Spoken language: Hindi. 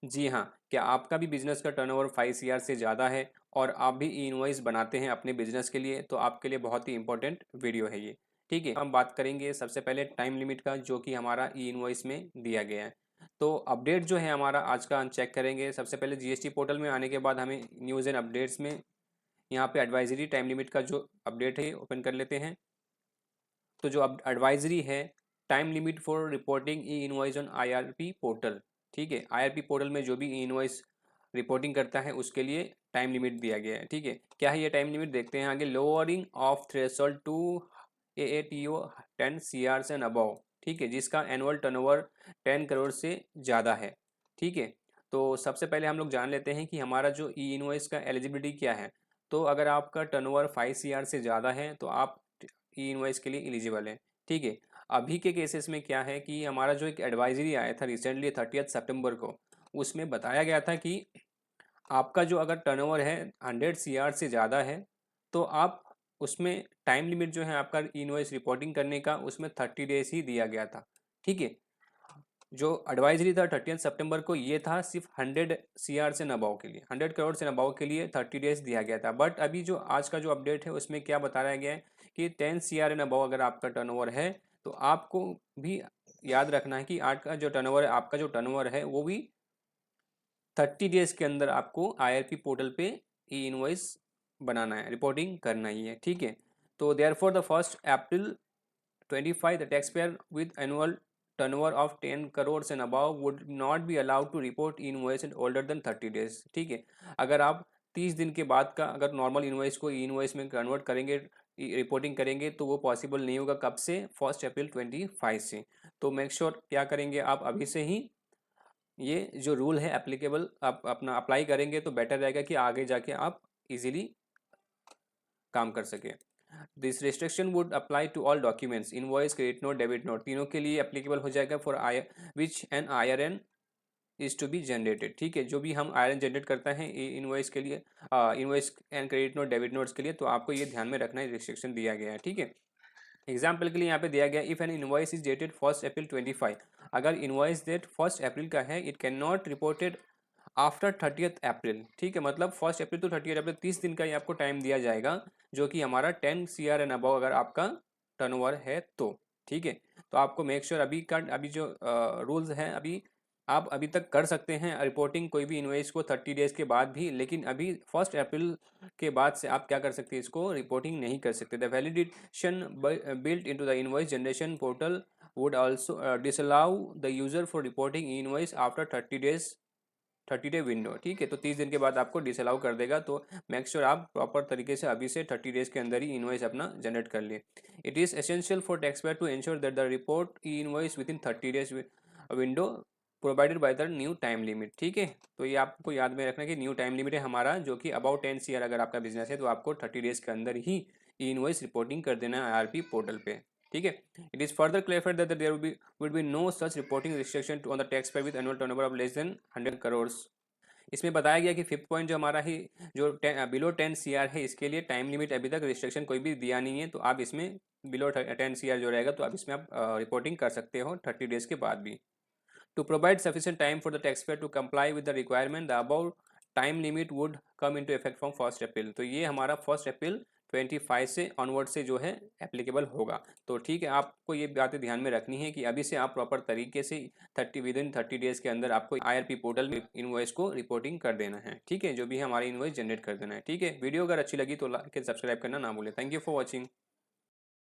जी हाँ, क्या आपका भी बिजनेस का टर्नओवर 5 सीआर से ज़्यादा है और आप भी ई इनवॉइस बनाते हैं अपने बिजनेस के लिए, तो आपके लिए बहुत ही इंपॉर्टेंट वीडियो है ये। ठीक है, हम बात करेंगे सबसे पहले टाइम लिमिट का, जो कि हमारा ई इनवॉइस में दिया गया है। तो अपडेट जो है हमारा आज का हम चेक करेंगे। सबसे पहले जीएसटी पोर्टल में आने के बाद हमें न्यूज़ एंड अपडेट्स में यहाँ पे एडवाइजरी टाइम लिमिट का जो अपडेट है ओपन कर लेते हैं। तो जो अब एडवाइजरी है, time limit for reporting E invoice on IRP portal. ठीक है, आईआरपी पोर्टल में जो भी ई इनवॉइस रिपोर्टिंग करता है उसके लिए टाइम लिमिट दिया गया है। ठीक है, क्या है ये टाइम लिमिट देखते हैं आगे। Lowering of threshold to AATO 10 CR and above. ठीक है, जिसका एनुअल टर्नओवर 10 करोड़ से ज़्यादा है। ठीक है, तो सबसे पहले हम लोग जान लेते हैं कि हमारा जो ई इनवॉइस का एलिजिबिलिटी क्या है। तो अगर आपका टर्नओवर 5 सीआर से ज़्यादा है तो आप ई इनवॉइस के लिए एलिजिबल है। ठीक है, अभी के केसेस में क्या है कि हमारा जो एक एडवाइजरी आया था रिसेंटली 30 सितंबर को, उसमें बताया गया था कि आपका जो अगर टर्नओवर है 100 सीआर से ज़्यादा है तो आप उसमें टाइम लिमिट जो है आपका इनवॉइस रिपोर्टिंग करने का, उसमें 30 डेज ही दिया गया था। ठीक है, जो एडवाइजरी था 30 सितंबर को, ये था सिर्फ 100 सीआर से नबाव के लिए, 100 करोड़ से नबाव के लिए 30 डेज दिया गया था। बट अभी जो आज का जो अपडेट है उसमें क्या बताया गया है कि 10 सीआर एंड अबाव अगर आपका टर्नओवर है तो आपको भी याद रखना है कि आज का जो टर्नओवर है, आपका जो टर्नओवर है वो भी 30 डेज के अंदर आपको आईआरपी पोर्टल पे ई इनवॉइस बनाना है, रिपोर्टिंग करना ही है। ठीक है, तो देयर फॉर द 1 April 25, the taxpayer with annual turnover of 10 crores and above would not be allowed to report invoice older than 30 days। ठीक है, अगर आप 30 दिन के बाद का अगर नॉर्मल इनवॉइस को ई इनवॉइस में कन्वर्ट करेंगे, रिपोर्टिंग करेंगे, तो वो पॉसिबल नहीं होगा। कब से? 1 अप्रैल 25 से। तो मेक श्योर क्या करेंगे आप अभी से ही ये जो रूल है एप्लीकेबल आप अपना अप्लाई करेंगे तो बेटर रहेगा कि आगे जाके आप इजीली काम कर सकें। This restriction would apply to all documents, invoice, credit note, debit note, तीनों के लिए एप्लीकेबल हो जाएगा for I which an IRN is to be generated. ठीक है, जो भी हम IRN जनरेट करते हैं इनवॉइस के लिए, invoice and credit note, debit notes के लिए, तो आपको ये ध्यान में रखना है, रिस्ट्रिक्शन दिया गया है। ठीक है, एग्जाम्पल के लिए यहाँ पे दिया गया, if N invoice is dated 1 April 25, अगर इनवॉइस डेट 1 अप्रैल का है, it can not reported after 30 अप्रैल। ठीक है, मतलब 1 अप्रैल टू 30 अप्रैल 30 दिन का ही आपको टाइम दिया जाएगा, जो कि हमारा 10 सीआर एंड अबव अगर आपका टर्नओवर है तो। ठीक है, तो आपको मेक श्योर अभी जो रूल्स हैं, अभी आप अभी तक कर सकते हैं रिपोर्टिंग कोई भी इनवॉइस को 30 डेज के बाद भी, लेकिन अभी 1 अप्रैल के बाद से आप क्या कर सकते हैं, इसको रिपोर्टिंग नहीं कर सकते। The validation built into the invoice generation portal would also disallow the user for reporting invoice after 30 days, 30 day window. ठीक है, तो 30 दिन के बाद आपको डिसअलाउ कर देगा। तो मेक श्योर आप प्रॉपर तरीके से अभी से 30 डेज के अंदर ही इनवॉइस अपना जनरेट कर लिए। It is essential for taxpayer to ensure that the report e invoice within 30 days window provided by the new time limit. ठीक है, तो ये आपको याद में रखना कि न्यू टाइम लिमिट है हमारा, जो कि अबाउट 10 सीआर अगर आपका बिजनेस है तो आपको 30 डेज के अंदर ही ई इनवॉइस रिपोर्टिंग कर देना है IRP पोर्टल पे। ठीक है, it is further clarified that there would be no such reporting restriction on the taxpayer with annual turnover of less than 100 crores। इसमें बताया गया कि फिफ्थ पॉइंट जो हमारा ही जो बिलो 10 सीआर है, इसके लिए टाइम लिमिट अभी तक रिस्ट्रिक्शन कोई भी दिया नहीं है, तो आप इसमें बिलो 10 सीआर जो रहेगा तो आप इसमें आप रिपोर्टिंग कर सकते हो 30 डेज के बाद भी। To provide sufficient time for the taxpayer to comply with the requirement, the about time limit would come into effect from 1 April. तो ये हमारा 1 अप्रैल 25 से ऑनवर्ड से जो है एप्लीकेबल होगा। तो ठीक है, आपको ये बातें ध्यान में रखनी है कि अभी से आप प्रॉपर तरीके से 30 विद इन 30 डेज के अंदर आपको IRP पोर्टल में इनवॉइस को रिपोर्टिंग कर देना है। ठीक है, जो भी हमारी इनवॉइस जनरेट कर देना है। ठीक है, वीडियो अगर अच्छी लगी तो लाइक एंड सब्सक्राइब करना ना भूलें। Thank you for watching.